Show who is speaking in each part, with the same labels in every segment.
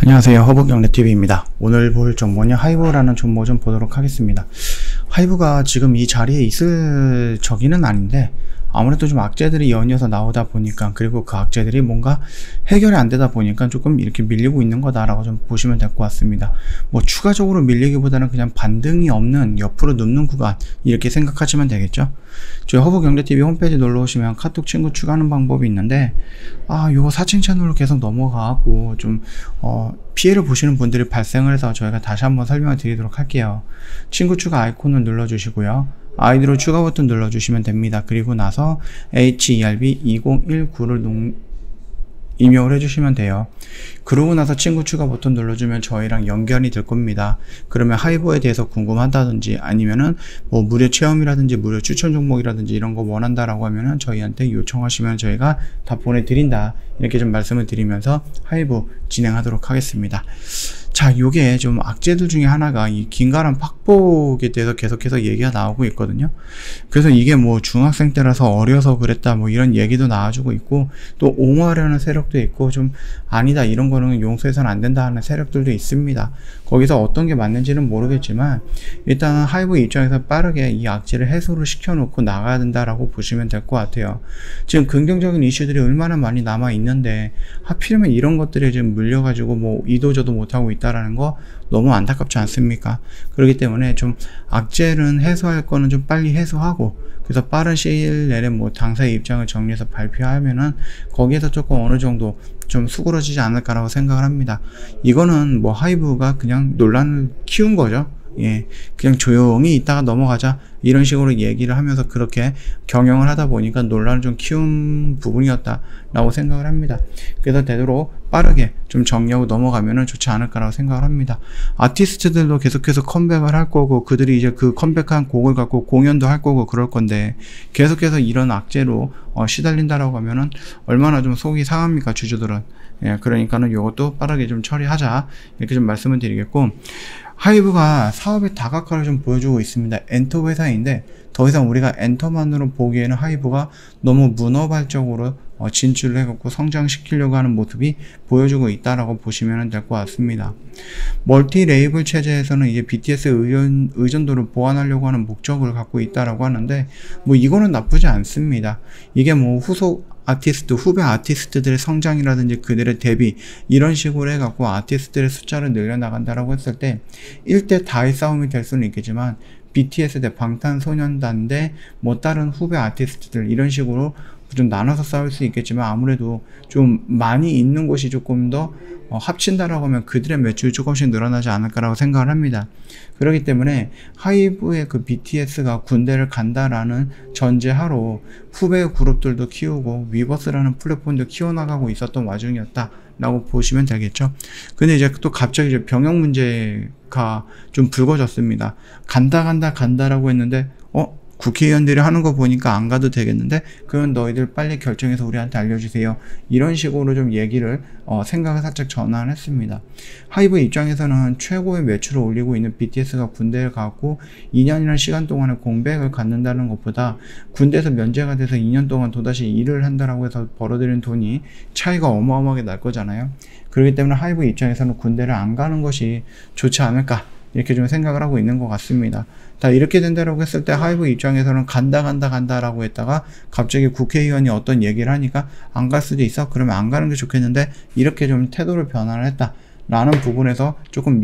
Speaker 1: 안녕하세요, 허브경제TV입니다. 오늘 볼 정보는 하이브라는 정보 좀 보도록 하겠습니다. 하이브가 지금 이 자리에 있을 적이는 아닌데 아무래도 좀 악재들이 연이어서 나오다 보니까, 그리고 그 악재들이 뭔가 해결이 안 되다 보니까 조금 이렇게 밀리고 있는 거다라고 좀 보시면 될 것 같습니다. 뭐 추가적으로 밀리기보다는 그냥 반등이 없는 옆으로 눕는 구간, 이렇게 생각하시면 되겠죠. 저희 허브경제TV 홈페이지 놀러 오시면 카톡 친구 추가하는 방법이 있는데, 요거 사칭 채널로 계속 넘어가고 좀 피해를 보시는 분들이 발생을 해서 저희가 다시 한번 설명을 드리도록 할게요. 친구 추가 아이콘을 눌러주시고요. 아이디로 추가 버튼 눌러주시면 됩니다. 그리고 나서 HERB2019를 입력을 해주시면 돼요. 그러고 나서 친구 추가 버튼 눌러주면 저희랑 연결이 될 겁니다. 그러면 하이브에 대해서 궁금하다든지 아니면은 뭐 무료 체험이라든지 무료 추천 종목이라든지 이런 거 원한다라고 하면은 저희한테 요청하시면 저희가 다 보내드린다, 이렇게 좀 말씀을 드리면서 하이브 진행하도록 하겠습니다. 자, 요게 좀 악재들 중에 하나가 이 긴가람 팍복에 대해서 계속해서 얘기가 나오고 있거든요. 그래서 이게 뭐 중학생 때라서 어려서 그랬다, 뭐 이런 얘기도 나와주고 있고, 또 옹호하려는 세력도 있고, 좀 아니다, 이런 거는 용서해서는 안 된다 하는 세력들도 있습니다. 거기서 어떤 게 맞는지는 모르겠지만 일단은 하이브 입장에서 빠르게 이 악재를 해소를 시켜놓고 나가야 된다라고 보시면 될 것 같아요. 지금 긍정적인 이슈들이 얼마나 많이 남아 있는데 하필이면 이런 것들에 지금 물려가지고 뭐 이도저도 못하고 있다라는 거 너무 안타깝지 않습니까? 그렇기 때문에 좀 악재는 해소할 거는 좀 빨리 해소하고, 그래서 빠른 시일 내에 뭐 당사의 입장을 정리해서 발표하면은 거기에서 조금 어느 정도 좀 수그러지지 않을까라고 생각을 합니다. 이거는 뭐 하이브가 그냥 논란을 키운 거죠. 예, 그냥 조용히 있다가 넘어가자, 이런 식으로 얘기를 하면서 그렇게 경영을 하다 보니까 논란을 좀 키운 부분이었다 라고 생각을 합니다. 그래서 되도록 빠르게 좀 정리하고 넘어가면은 좋지 않을까라고 생각을 합니다. 아티스트들도 계속해서 컴백을 할 거고, 그들이 이제 그 컴백한 곡을 갖고 공연도 할 거고 그럴 건데, 계속해서 이런 악재로 시달린다라고 하면은 얼마나 좀 속이 상합니까, 주주들은. 예, 그러니까는 요것도 빠르게 좀 처리하자, 이렇게 좀 말씀을 드리겠고, 하이브가 사업의 다각화를 좀 보여주고 있습니다. 엔터 회사인데 더 이상 우리가 엔터만으로 보기에는 하이브가 너무 문어발적으로 진출을 해갖고 성장시키려고 하는 모습이 보여주고 있다라고 보시면 될 것 같습니다. 멀티 레이블 체제에서는 이제 BTS 의존도를 보완하려고 하는 목적을 갖고 있다라고 하는데, 뭐 이거는 나쁘지 않습니다. 이게 뭐 후속 아티스트, 후배 아티스트들의 성장이라든지 그들의 데뷔, 이런 식으로 해갖고 아티스트들의 숫자를 늘려나간다라고 했을 때 1대 다의 싸움이 될 수는 있겠지만, BTS 대 방탄소년단 대 뭐 다른 후배 아티스트들, 이런 식으로 좀 나눠서 싸울 수 있겠지만, 아무래도 좀 많이 있는 곳이 조금 더 합친다라고 하면 그들의 매출이 조금씩 늘어나지 않을까라고 생각을 합니다. 그렇기 때문에 하이브의 그 BTS가 군대를 간다라는 전제하로 후배 그룹들도 키우고 위버스라는 플랫폼도 키워나가고 있었던 와중이었다 라고 보시면 되겠죠. 근데 이제 또 갑자기 이제 병역 문제가 좀 불거졌습니다. 간다라고 했는데 국회의원들이 하는 거 보니까 안 가도 되겠는데, 그럼 너희들 빨리 결정해서 우리한테 알려주세요, 이런 식으로 좀 얘기를 생각을 살짝 전환했습니다. 하이브 입장에서는 최고의 매출을 올리고 있는 BTS가 군대를 가고 2년이라는 시간 동안에 공백을 갖는다는 것보다 군대에서 면제가 돼서 2년 동안 또다시 일을 한다라고 해서 벌어들인 돈이 차이가 어마어마하게 날 거잖아요. 그렇기 때문에 하이브 입장에서는 군대를 안 가는 것이 좋지 않을까, 이렇게 좀 생각을 하고 있는 것 같습니다. 다 이렇게 된다라고 했을 때 하이브 입장에서는 간다라고 했다가 갑자기 국회의원이 어떤 얘기를 하니까 안 갈 수도 있어? 그러면 안 가는 게 좋겠는데, 이렇게 좀 태도를 변화를 했다라는 부분에서 조금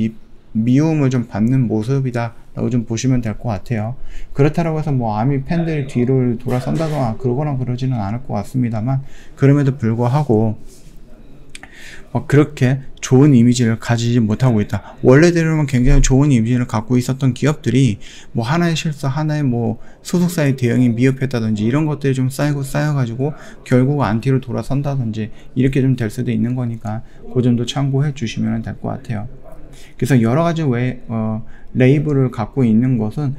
Speaker 1: 미움을 좀 받는 모습이다 라고 좀 보시면 될 것 같아요. 그렇다라고 해서 뭐 아미 팬들이 뒤를 돌아선다거나 그러거나 그러지는 않을 것 같습니다만, 그럼에도 불구하고 그렇게 좋은 이미지를 가지지 못하고 있다. 원래대로는 굉장히 좋은 이미지를 갖고 있었던 기업들이 뭐 하나의 실수, 하나의 뭐 소속사의 대응이 미흡했다든지 이런 것들이 좀 쌓여가지고 결국 안티로 돌아선다든지 이렇게 좀 될 수도 있는 거니까 그 점도 참고해 주시면 될 것 같아요. 그래서 여러 가지 레이블을 갖고 있는 것은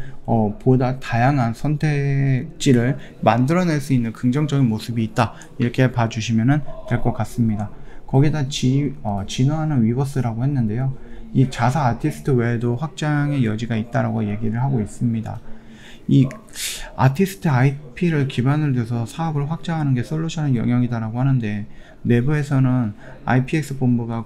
Speaker 1: 보다 다양한 선택지를 만들어낼 수 있는 긍정적인 모습이 있다, 이렇게 봐주시면 될 것 같습니다. 거기다 진화하는 위버스라고 했는데요. 이 자사 아티스트 외에도 확장의 여지가 있다라고 얘기를 하고 있습니다. 이 아티스트 IP를 기반을 둬서 사업을 확장하는 게 솔루션의 영역이다라고 하는데, 내부에서는 IPX 본부가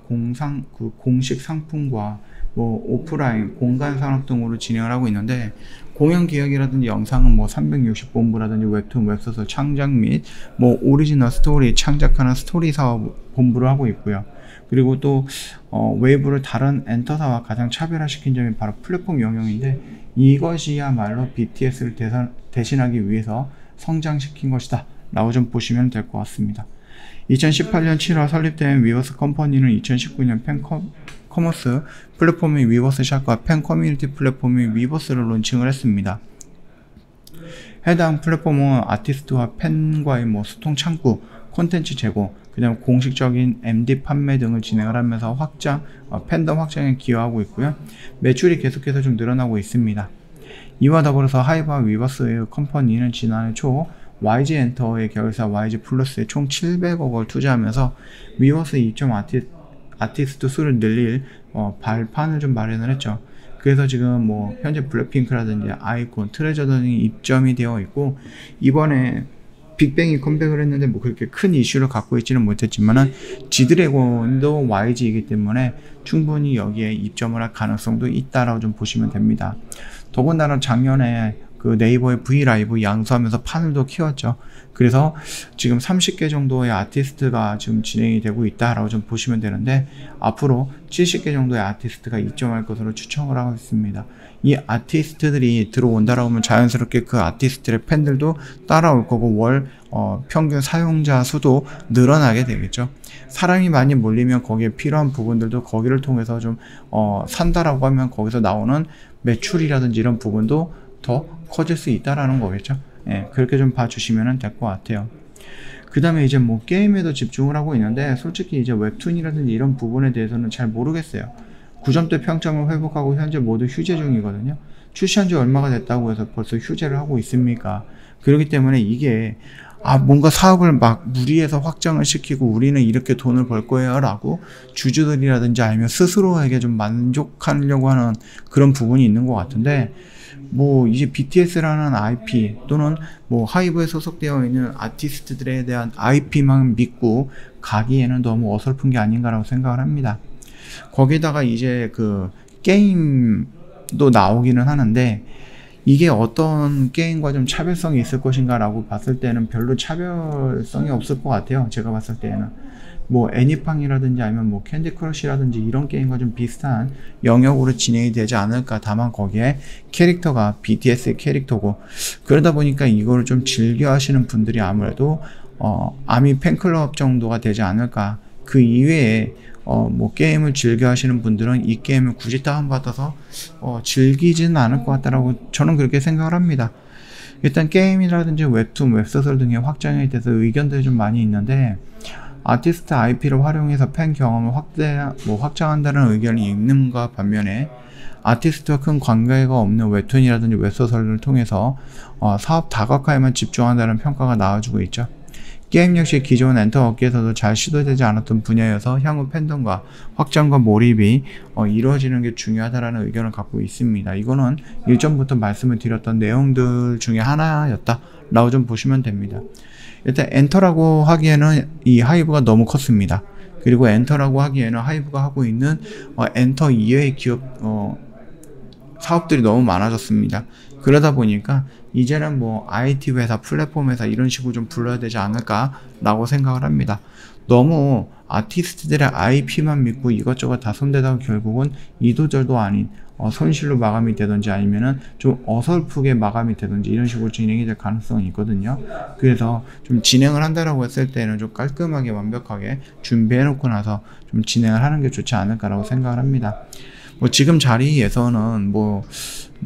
Speaker 1: 공식 상품과 뭐 오프라인, 공간 산업 등으로 진행을 하고 있는데, 공연 기획이라든지 영상은 뭐 360 본부라든지 웹툰, 웹소설 창작 및 뭐 오리지널 스토리 창작하는 스토리 사업 본부를 하고 있고요. 그리고 또 웨이브를 다른 엔터사와 가장 차별화시킨 점이 바로 플랫폼 영역인데, 이것이야말로 BTS를 대신하기 위해서 성장시킨 것이다 라고 좀 보시면 될 것 같습니다. 2018년 7월 설립된 위버스 컴퍼니는 2019년 팬커머스 플랫폼인 위버스샷과 팬커뮤니티 플랫폼인 위버스를 론칭을 했습니다. 해당 플랫폼은 아티스트와 팬과의 뭐 소통 창구, 콘텐츠 제공, 그다음 공식적인 MD 판매 등을 진행을 하면서 팬덤 확장에 기여하고 있고요. 매출이 계속해서 좀 늘어나고 있습니다. 이와 더불어서 하이브와 위버스의 컴퍼니는 지난해 초 YG 엔터의 계열사 YG 플러스에 총 700억을 투자하면서 위버스 입점 아티스트 수를 늘릴 발판을 좀 마련을 했죠. 그래서 지금 뭐 현재 블랙핑크라든지 아이콘, 트레저 등이 입점이 되어 있고, 이번에 빅뱅이 컴백을 했는데 뭐 그렇게 큰 이슈를 갖고 있지는 못했지만은 지드래곤도 YG이기 때문에 충분히 여기에 입점을 할 가능성도 있다라고 좀 보시면 됩니다. 더군다나 작년에 그 네이버의 브이라이브 양수하면서 판을도 키웠죠. 그래서 지금 30개 정도의 아티스트가 지금 진행이 되고 있다라고 좀 보시면 되는데, 앞으로 70개 정도의 아티스트가 입점할 것으로 추정을 하고 있습니다. 이 아티스트들이 들어온다라고 하면 자연스럽게 그 아티스트의 팬들도 따라올 거고, 월 평균 사용자 수도 늘어나게 되겠죠. 사람이 많이 몰리면 거기에 필요한 부분들도 거기를 통해서 좀 산다라고 하면 거기서 나오는 매출이라든지 이런 부분도 더 커질 수 있다라는 거겠죠. 예, 그렇게 좀 봐주시면 될 것 같아요. 그 다음에 이제 뭐 게임에도 집중을 하고 있는데, 솔직히 이제 웹툰이라든지 이런 부분에 대해서는 잘 모르겠어요. 9점대 평점을 회복하고 현재 모두 휴재 중이거든요. 출시한 지 얼마가 됐다고 해서 벌써 휴재를 하고 있습니까? 그렇기 때문에 이게 뭔가 사업을 막 무리해서 확장을 시키고 우리는 이렇게 돈을 벌 거예요 라고 주주들이라든지 아니면 스스로에게 좀 만족하려고 하는 그런 부분이 있는 것 같은데, 뭐 이제 BTS라는 IP 또는 뭐 하이브에 소속되어 있는 아티스트들에 대한 IP만 믿고 가기에는 너무 어설픈 게 아닌가라고 생각을 합니다. 거기다가 이제 그 게임도 나오기는 하는데, 이게 어떤 게임과 좀 차별성이 있을 것인가 라고 봤을 때는 별로 차별성이 없을 것 같아요. 제가 봤을 때는 뭐 애니팡이라든지 아니면 뭐 캔디 크러쉬라든지 이런 게임과 좀 비슷한 영역으로 진행이 되지 않을까. 다만 거기에 캐릭터가 BTS의 캐릭터고, 그러다 보니까 이거를 좀 즐겨 하시는 분들이 아무래도 아미 팬클럽 정도가 되지 않을까. 그 이외에 뭐 게임을 즐겨 하시는 분들은 이 게임을 굳이 다운받아서 즐기지는 않을 것 같다라고 저는 그렇게 생각을 합니다. 일단 게임이라든지 웹툰, 웹소설 등의 확장에 대해서 의견들이 좀 많이 있는데, 아티스트 IP를 활용해서 팬 경험을 확장한다는 의견이 있는가 반면에, 아티스트와 큰 관계가 없는 웹툰이라든지 웹소설을 통해서 사업 다각화에만 집중한다는 평가가 나와주고 있죠. 게임 역시 기존 엔터 업계에서도 잘 시도되지 않았던 분야여서 향후 팬덤과 확장과 몰입이 이루어지는 게 중요하다는 의견을 갖고 있습니다. 이거는 일전부터 말씀을 드렸던 내용들 중에 하나였다 라고 좀 보시면 됩니다. 일단 엔터라고 하기에는 이 하이브가 너무 컸습니다. 그리고 엔터라고 하기에는 하이브가 하고 있는 엔터 이외의 기업 사업들이 너무 많아졌습니다. 그러다 보니까 이제는 뭐 IT 회사, 플랫폼 회사 이런 식으로 좀 불러야 되지 않을까 라고 생각을 합니다. 너무 아티스트들의 IP만 믿고 이것저것 다 손대다가 결국은 이도저도 아닌 손실로 마감이 되든지 아니면은 좀 어설프게 마감이 되든지 이런 식으로 진행이 될 가능성이 있거든요. 그래서 좀 진행을 한다라고 했을 때는 좀 깔끔하게 완벽하게 준비해 놓고 나서 좀 진행을 하는 게 좋지 않을까라고 생각을 합니다. 뭐 지금 자리에서는 뭐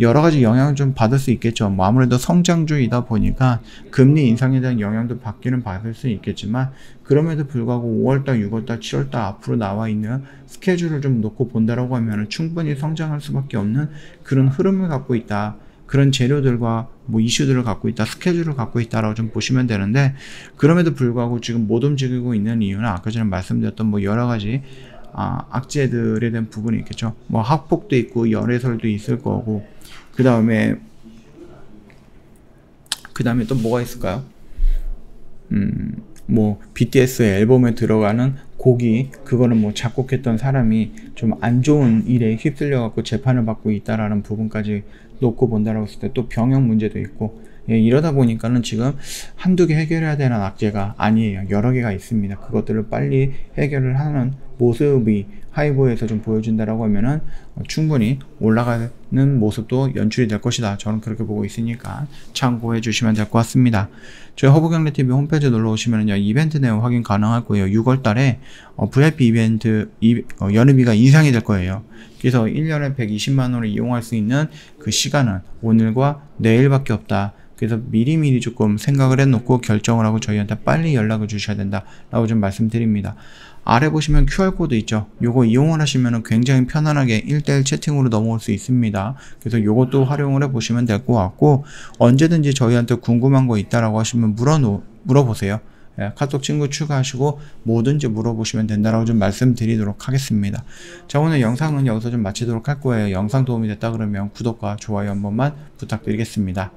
Speaker 1: 여러 가지 영향을 좀 받을 수 있겠죠. 뭐 아무래도 성장주이다 보니까 금리 인상에 대한 영향도 받기는 받을 수 있겠지만, 그럼에도 불구하고 5월달, 6월달, 7월달 앞으로 나와 있는 스케줄을 좀 놓고 본다라고 하면 충분히 성장할 수밖에 없는 그런 흐름을 갖고 있다. 그런 재료들과 뭐 이슈들을 갖고 있다, 스케줄을 갖고 있다라고 좀 보시면 되는데, 그럼에도 불구하고 지금 못 움직이고 있는 이유는 아까 전에 말씀드렸던 뭐 여러 가지 악재들에 대한 부분이 있겠죠. 뭐 학폭도 있고 열애설도 있을 거고, 그 다음에 그 다음에 또 뭐가 있을까요? 뭐 BTS의 앨범에 들어가는 곡이 그거는 뭐 작곡했던 사람이 좀 안 좋은 일에 휩쓸려 갖고 재판을 받고 있다라는 부분까지 놓고 본다라고 했을 때 또 병역 문제도 있고, 예, 이러다 보니까는 지금 한두 개 해결해야 되는 악재가 아니에요. 여러 개가 있습니다. 그것들을 빨리 해결을 하는 모습이 하이보에서 좀 보여준다라고 하면은 충분히 올라가는 모습도 연출이 될 것이다. 저는 그렇게 보고 있으니까 참고해 주시면 될 것 같습니다. 저희 허브경제TV 홈페이지 놀러 오시면은요, 이벤트 내용 확인 가능하고요. 6월 달에 VIP 이벤트 연회비가 인상이 될 거예요. 그래서 1년에 120만원을 이용할 수 있는 그 시간은 오늘과 내일밖에 없다. 그래서 미리미리 조금 생각을 해놓고 결정을 하고 저희한테 빨리 연락을 주셔야 된다 라고 좀 말씀드립니다. 아래 보시면 QR코드 있죠. 요거 이용을 하시면 굉장히 편안하게 1:1 채팅으로 넘어올 수 있습니다. 그래서 요것도 활용을 해 보시면 될 것 같고, 언제든지 저희한테 궁금한 거 있다라고 하시면 물어보세요. 예, 카톡 친구 추가하시고 뭐든지 물어보시면 된다라고 좀 말씀드리도록 하겠습니다. 자, 오늘 영상은 여기서 좀 마치도록 할 거예요. 영상 도움이 됐다 그러면 구독과 좋아요 한 번만 부탁드리겠습니다.